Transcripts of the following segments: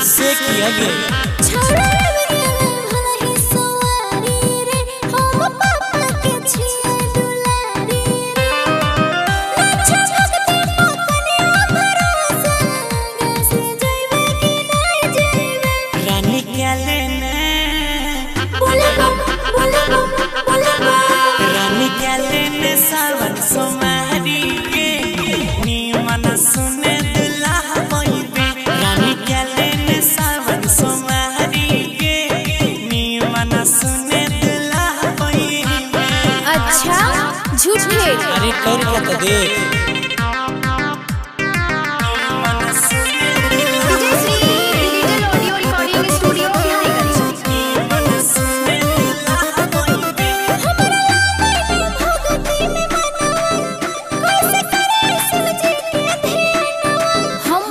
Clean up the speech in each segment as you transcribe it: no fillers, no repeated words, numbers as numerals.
से किया गे रानी क्या लेने रानी क्या लेने सावन सोमारी के नीमन सुने दुल्हा बइबे रानी क्या लेने सावन सोमारी के नीमन सुने दुल्हा बइबे। अच्छा झूठ है। अरे कर क्या तो देख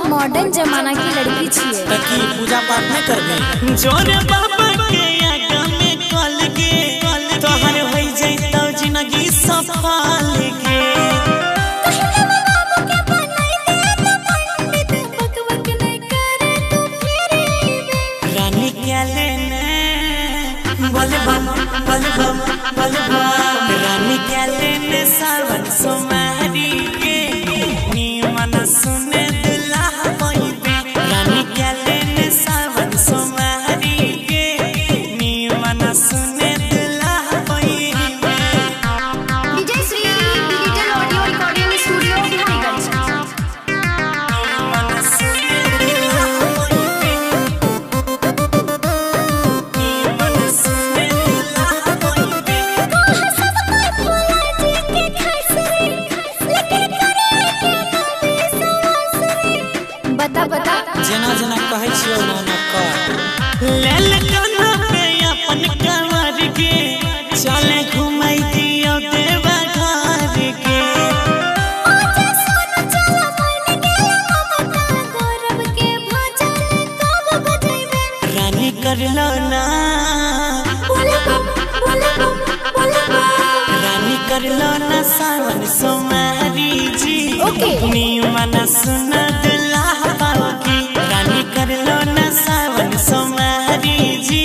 मॉडर्न जमाना की लड़की छिए तकी पूजा पाठ न करबे जोरे बाबा के आगा में कल गे तोहर होई जइतौ जिंदगी सफल गे कहले बाबू के बनाई दे तो पंडित बकबक नहीं करे तू फिर आईबे रानी क्या लेने बोले बम रानी क्या लेने सावन सोमारी के नीमन सुने जना जना कहै छियौ ना न कर ले ले कना पे अपन कमर के चले घुमाई दियो देवा घर के आजा सोना चला मन गेला ममता गौरव के भजन कब बजैबे रानी कर लो ना रानी कर लो ना सावन सोमारी जी नीमन सुना दुल्हा बाकी रानी कर लो ना सावन सोमारी जी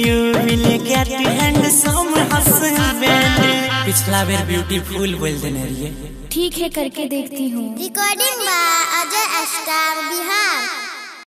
you will get handsome husband पिछला बेर ब्यूटीफुल बोल देने रहिए। ठीक है करके देखती हूँ। Recording by Ajay Star Bihar.